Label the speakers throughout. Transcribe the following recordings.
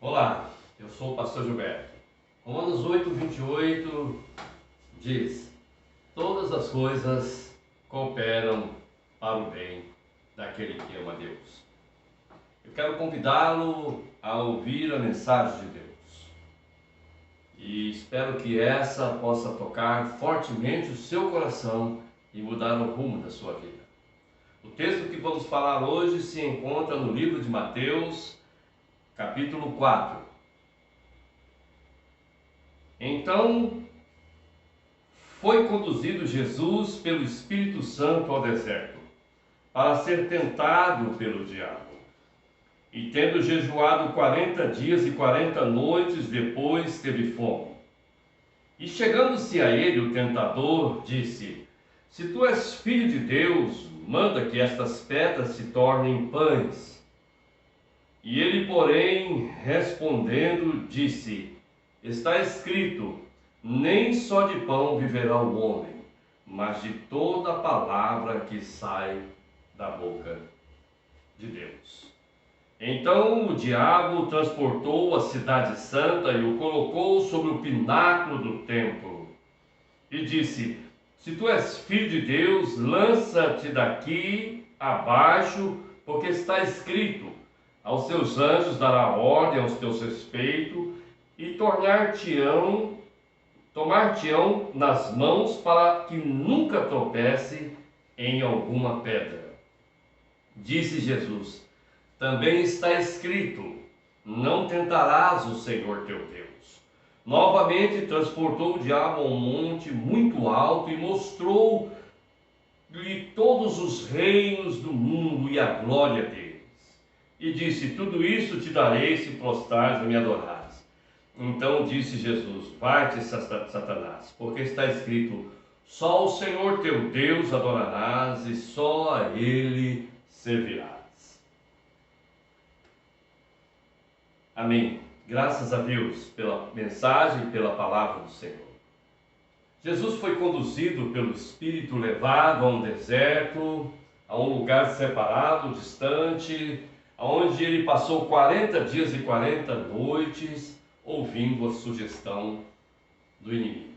Speaker 1: Olá, eu sou o pastor Gilberto. Romanos 8:28 diz: todas as coisas cooperam para o bem daquele que ama a Deus. Eu quero convidá-lo a ouvir a mensagem de Deus e espero que essa possa tocar fortemente o seu coração e mudar o rumo da sua vida. O texto que vamos falar hoje se encontra no livro de Mateus, capítulo 4. Então, foi conduzido Jesus pelo Espírito Santo ao deserto, para ser tentado pelo diabo. E tendo jejuado 40 dias e 40 noites, depois teve fome. E chegando-se a ele, o tentador disse: se tu és filho de Deus, manda que estas pedras se tornem pães. E ele, porém, respondendo, disse: está escrito, nem só de pão viverá o homem, mas de toda a palavra que sai da boca de Deus. Então o diabo transportou a cidade santa e o colocou sobre o pináculo do templo. E disse: se tu és filho de Deus, lança-te daqui abaixo, porque está escrito, aos seus anjos dará ordem aos teus respeitos, e tomar-te-ão nas mãos, para que nunca tropece em alguma pedra. Disse Jesus: também está escrito, não tentarás o Senhor teu Deus. Novamente transportou o diabo a um monte muito alto e mostrou-lhe todos os reinos do mundo e a glória deles. E disse: tudo isso te darei se prostrares e me adorares. Então disse Jesus: vai-te, Satanás, porque está escrito, só o Senhor teu Deus adorarás e só a Ele servirás. Amém. Graças a Deus pela mensagem e pela palavra do Senhor. Jesus foi conduzido pelo Espírito, levado a um deserto, a um lugar separado, distante, onde ele passou 40 dias e 40 noites, ouvindo a sugestão do inimigo,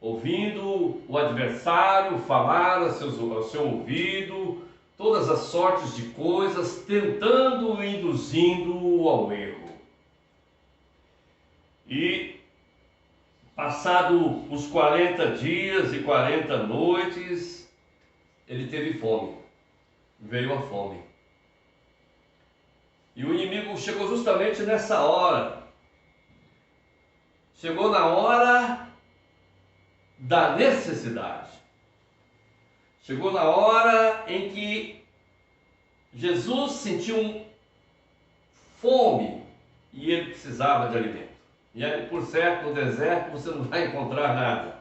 Speaker 1: ouvindo o adversário falar ao seu ouvido todas as sortes de coisas, tentando e induzindo-o ao erro. E passado os 40 dias e 40 noites, ele teve fome, veio a fome. E o inimigo chegou justamente nessa hora. Chegou na hora da necessidade. Chegou na hora em que Jesus sentiu fome e ele precisava de alimento. E aí, por certo, no deserto você não vai encontrar nada.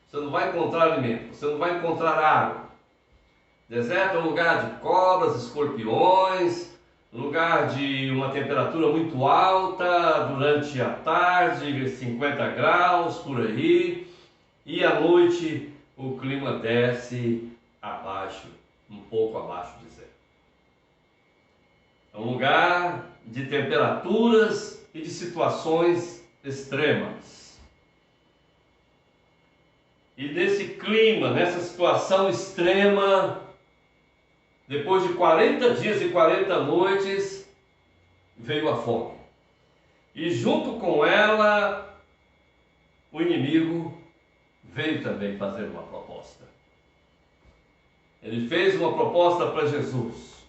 Speaker 1: Você não vai encontrar alimento, você não vai encontrar água. Deserto é um lugar de cobras, escorpiões, lugar de uma temperatura muito alta durante a tarde, 50 graus por aí, e à noite o clima desce abaixo, um pouco abaixo de zero. É um lugar de temperaturas e de situações extremas. E nesse clima, nessa situação extrema, depois de 40 dias e 40 noites, veio a fome. E junto com ela, o inimigo veio também fazer uma proposta. Ele fez uma proposta para Jesus,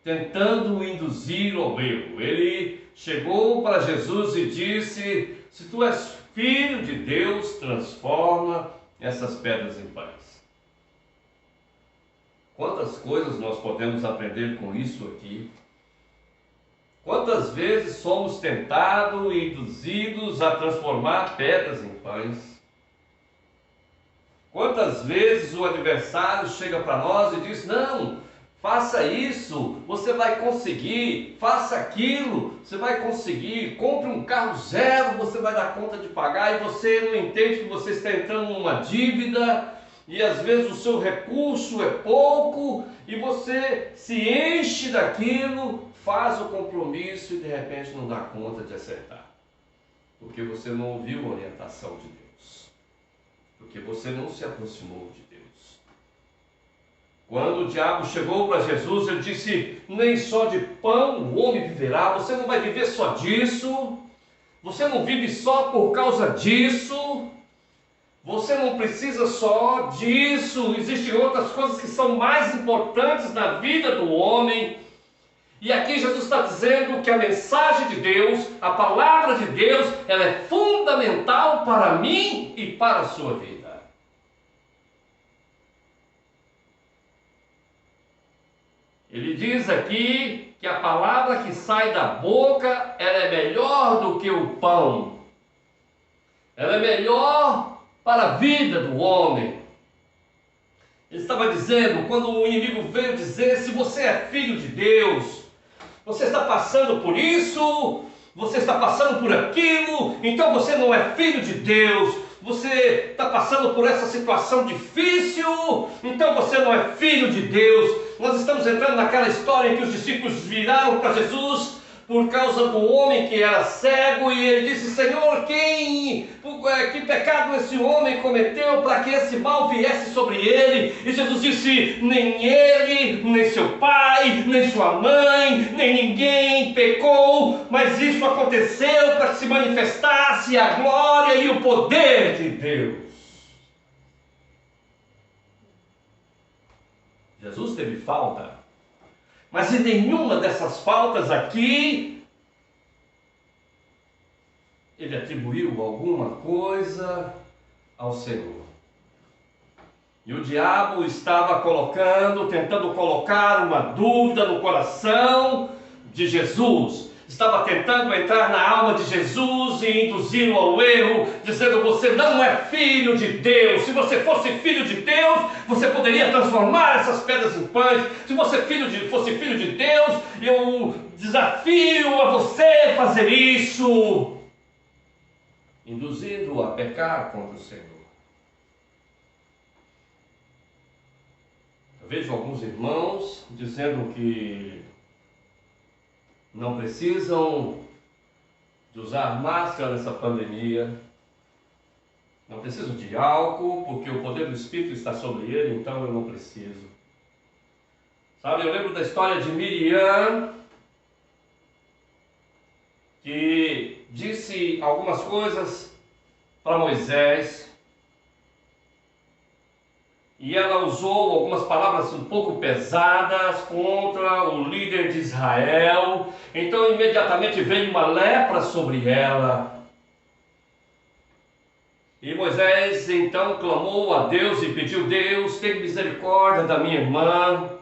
Speaker 1: tentando o induzir ao erro. Ele chegou para Jesus e disse: se tu és filho de Deus, transforma essas pedras em pães. Quantas coisas nós podemos aprender com isso aqui? Quantas vezes somos tentados e induzidos a transformar pedras em pães? Quantas vezes o adversário chega para nós e diz: não, faça isso, você vai conseguir, faça aquilo, você vai conseguir, compre um carro zero, você vai dar conta de pagar, e você não entende que você está entrando numa dívida, e às vezes o seu recurso é pouco, e você se enche daquilo, faz o compromisso e de repente não dá conta de acertar. Porque você não ouviu a orientação de Deus. Porque você não se aproximou de Deus. Quando o diabo chegou para Jesus, ele disse: nem só de pão o homem viverá. Você não vai viver só disso. Você não vive só por causa disso. Você não precisa só disso. Existem outras coisas que são mais importantes na vida do homem. E aqui Jesus está dizendo que a mensagem de Deus, a palavra de Deus, ela é fundamental para mim e para a sua vida. Ele diz aqui que a palavra que sai da boca, ela é melhor do que o pão. Ela é melhor para a vida do homem. Ele estava dizendo, quando o inimigo veio dizer: se você é filho de Deus, você está passando por isso, você está passando por aquilo, então você não é filho de Deus. Você está passando por essa situação difícil, então você não é filho de Deus. Nós estamos entrando naquela história em que os discípulos viraram para Jesus por causa do homem que era cego, e ele disse: Senhor, que pecado esse homem cometeu para que esse mal viesse sobre ele? E Jesus disse: nem ele, nem seu pai, nem sua mãe, nem ninguém pecou, mas isso aconteceu para que se manifestasse a glória e o poder de Deus. Jesus teve falta, mas em nenhuma dessas faltas aqui ele atribuiu alguma coisa ao Senhor. E o diabo estava tentando colocar uma dúvida no coração de Jesus. Estava tentando entrar na alma de Jesus e induzi-lo ao erro, dizendo: você não é filho de Deus. Se você fosse filho de Deus, você poderia transformar essas pedras em pães. Se você fosse filho de Deus, eu desafio a você fazer isso, induzindo-o a pecar contra o Senhor. Eu vejo alguns irmãos dizendo que não precisam de usar máscara nessa pandemia, não precisam de álcool, porque o poder do Espírito está sobre ele, então eu não preciso. Sabe, eu lembro da história de Miriam, que disse algumas coisas para Moisés, e ela usou algumas palavras um pouco pesadas contra o líder de Israel. Então imediatamente veio uma lepra sobre ela. E Moisés então clamou a Deus e pediu: Deus, tenha misericórdia da minha irmã.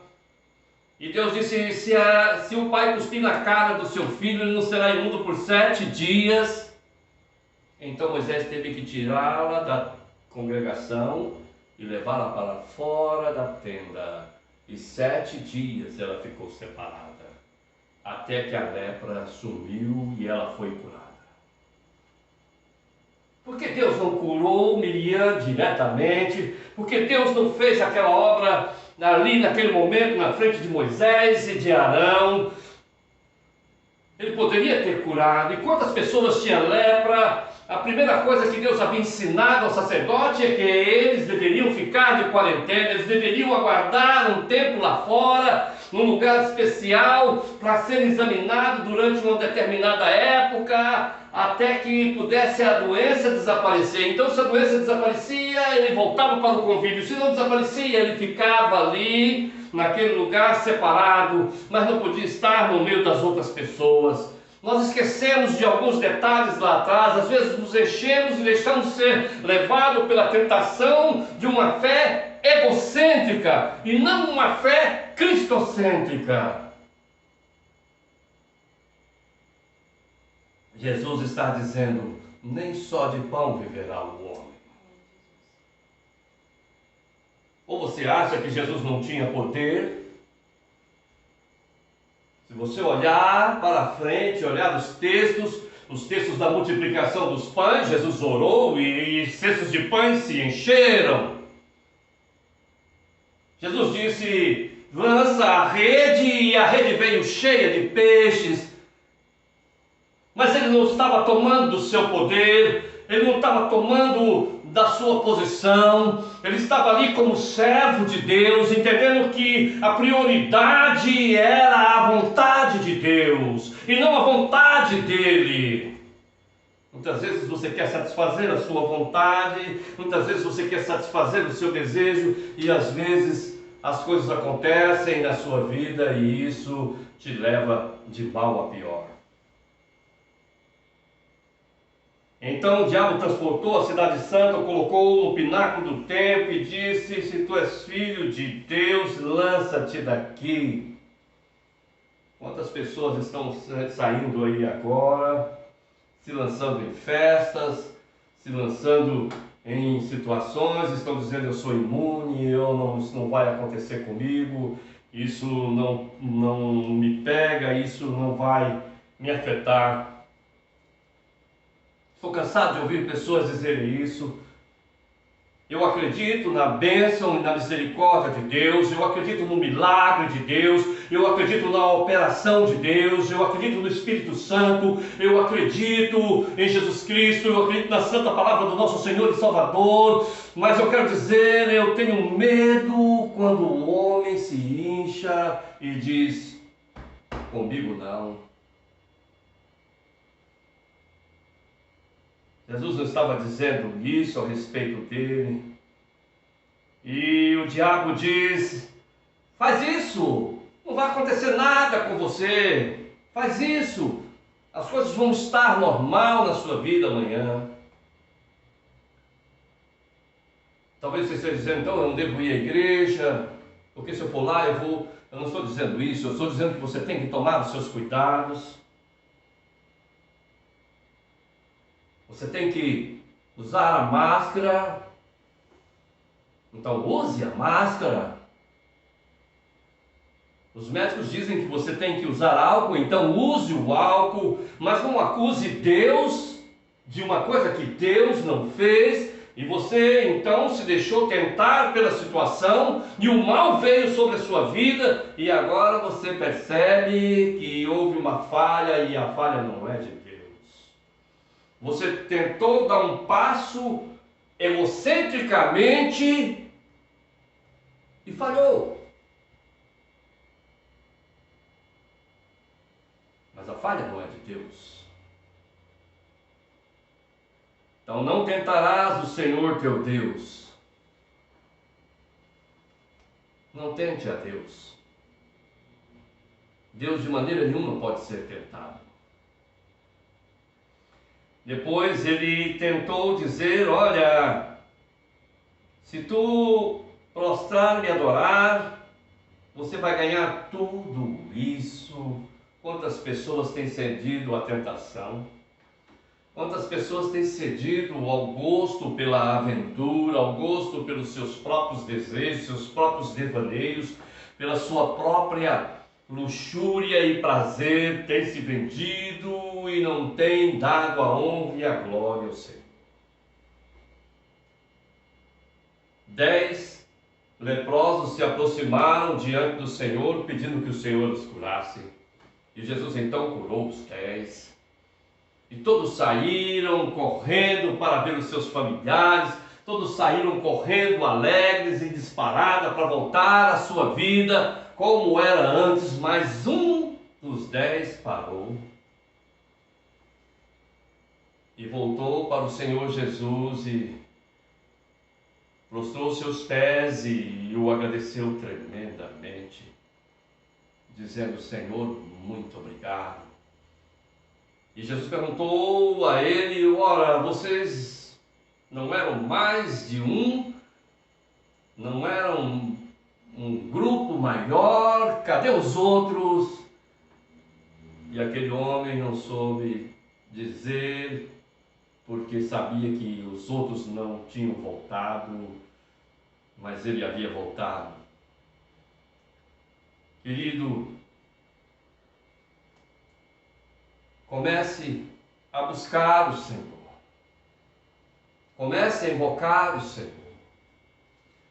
Speaker 1: E Deus disse: se o pai cuspir na cara do seu filho, ele não será imundo por 7 dias. Então Moisés teve que tirá-la da congregação e levá-la para fora da tenda, e 7 dias ela ficou separada, até que a lepra sumiu e ela foi curada. Por que Deus não curou Miriam diretamente? Porque Deus não fez aquela obra ali naquele momento na frente de Moisés e de Arão? Ele poderia ter curado. E quantas pessoas tinham lepra? A primeira coisa que Deus havia ensinado ao sacerdote é que eles deveriam ficar de quarentena, eles deveriam aguardar um tempo lá fora, num lugar especial, para ser examinado durante uma determinada época, até que pudesse a doença desaparecer. Então, se a doença desaparecia, ele voltava para o convívio. Se não desaparecia, ele ficava ali, naquele lugar separado, mas não podia estar no meio das outras pessoas. Nós esquecemos de alguns detalhes lá atrás, às vezes nos enchemos e deixamos ser levados pela tentação de uma fé egocêntrica e não uma fé cristocêntrica. Jesus está dizendo: nem só de pão viverá o homem. Ou você acha que Jesus não tinha poder? Se você olhar para frente, olhar os textos da multiplicação dos pães, Jesus orou e cestos de pães se encheram. Jesus disse: lança a rede e a rede veio cheia de peixes. Mas ele não estava tomando do seu poder, ele não estava tomando da sua posição, ele estava ali como servo de Deus, entendendo que a prioridade era a vontade de Deus e não a vontade dele. Muitas vezes você quer satisfazer a sua vontade, muitas vezes você quer satisfazer o seu desejo e às vezes as coisas acontecem na sua vida e isso te leva de mal a pior. Então o diabo transportou a cidade santa, colocou no pináculo do templo e disse: se tu és filho de Deus, lança-te daqui. Quantas pessoas estão saindo aí agora, se lançando em festas, se lançando em situações, estão dizendo: eu sou imune, isso não vai acontecer comigo, isso não me pega, isso não vai me afetar. Estou cansado de ouvir pessoas dizerem isso. Eu acredito na bênção e na misericórdia de Deus, eu acredito no milagre de Deus, eu acredito na operação de Deus, eu acredito no Espírito Santo, eu acredito em Jesus Cristo, eu acredito na santa palavra do nosso Senhor e Salvador, mas eu quero dizer, eu tenho medo quando o homem se incha e diz: comigo não. Jesus não estava dizendo isso a respeito dele. E o diabo diz: faz isso, não vai acontecer nada com você. Faz isso, as coisas vão estar normal na sua vida amanhã. Talvez você esteja dizendo: então eu não devo ir à igreja, porque se eu for lá eu não estou dizendo isso, eu estou dizendo que você tem que tomar os seus cuidados. Você tem que usar a máscara. Então use a máscara. Os médicos dizem que você tem que usar álcool, então use o álcool, mas não acuse Deus de uma coisa que Deus não fez, e você então se deixou tentar pela situação, e o mal veio sobre a sua vida, e agora você percebe que houve uma falha, e a falha não é de Deus. Você tentou dar um passo egocentricamente e falhou. Mas a falha não é de Deus. Então não tentarás o Senhor teu Deus. Não tente a Deus. Deus de maneira nenhuma pode ser tentado. Depois ele tentou dizer: olha, se tu prostrar e me adorar, você vai ganhar tudo isso. Quantas pessoas têm cedido à tentação? Quantas pessoas têm cedido ao gosto pela aventura, ao gosto pelos seus próprios desejos, seus próprios devaneios, pela sua própria luxúria e prazer, tem se vendido e não tem dado a honra e a glória ao Senhor. 10 leprosos se aproximaram diante do Senhor, pedindo que o Senhor os curasse. E Jesus então curou os 10. E todos saíram correndo para ver os seus familiares, todos saíram correndo alegres e disparada para voltar à sua vida como era antes, mas um dos 10 parou e voltou para o Senhor Jesus e prostrou seus pés e o agradeceu tremendamente, dizendo: Senhor, muito obrigado. E Jesus perguntou a ele: ora, vocês não eram mais de um? Não eram um grupo maior? Cadê os outros? E aquele homem não soube dizer, porque sabia que os outros não tinham voltado, mas ele havia voltado. Querido, comece a buscar o Senhor. Comece a invocar o Senhor.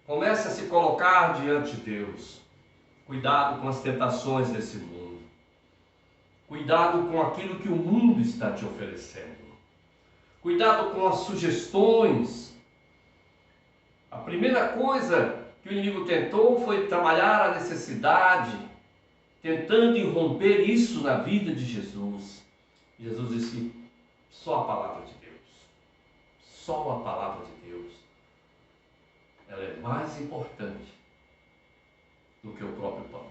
Speaker 1: Comece a se colocar diante de Deus. Cuidado com as tentações desse mundo. Cuidado com aquilo que o mundo está te oferecendo. Cuidado com as sugestões. A primeira coisa que o inimigo tentou foi trabalhar a necessidade, tentando irromper isso na vida de Jesus. Jesus disse: só a palavra de Deus, só a palavra de Deus, ela é mais importante do que o próprio pão.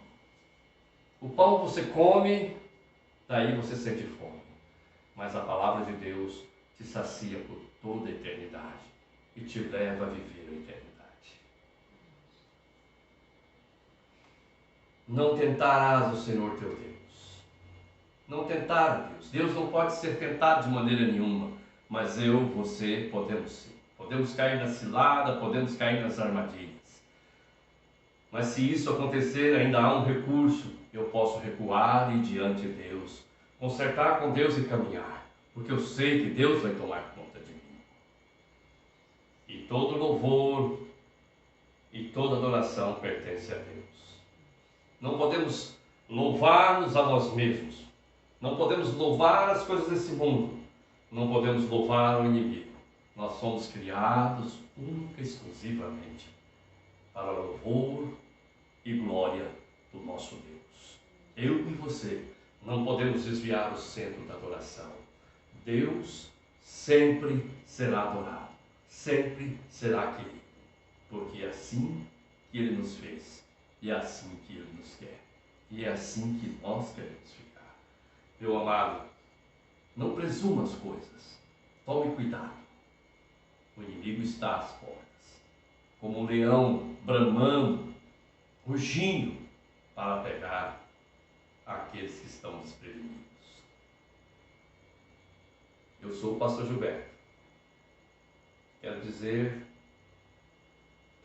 Speaker 1: O pão você come, daí você sente fome, mas a palavra de Deus te sacia por toda a eternidade e te leva a viver a eternidade. Não tentarás o Senhor teu Deus. Não tentar a Deus. Deus não pode ser tentado de maneira nenhuma, mas eu, você, podemos sim. Podemos cair na cilada, podemos cair nas armadilhas. Mas se isso acontecer, ainda há um recurso. Eu posso recuar e ir diante de Deus, consertar com Deus e caminhar, porque eu sei que Deus vai tomar conta de mim. E todo louvor e toda adoração pertence a Deus. Não podemos louvar-nos a nós mesmos. Não podemos louvar as coisas desse mundo. Não podemos louvar o inimigo. Nós somos criados única e exclusivamente para louvor e glória do nosso Deus. Eu e você não podemos desviar o centro da adoração. Deus sempre será adorado, sempre será querido, porque é assim que Ele nos fez, e é assim que Ele nos quer, e é assim que nós queremos ficar. Meu amado, não presuma as coisas, tome cuidado. O inimigo está às portas, como um leão bramando, rugindo para pegar aqueles que estão desprevenidos. Eu sou o pastor Gilberto. Quero dizer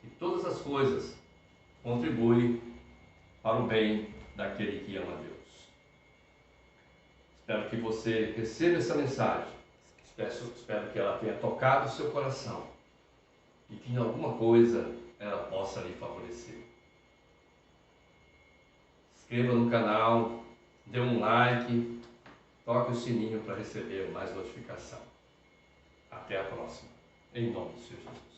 Speaker 1: que todas as coisas contribuem para o bem daquele que ama Deus. Espero que você receba essa mensagem. Espero que ela tenha tocado o seu coração e que em alguma coisa ela possa lhe favorecer. Inscreva no canal, dê um like, toque o sininho para receber mais notificação. Até a próxima. Em nome do Senhor Jesus.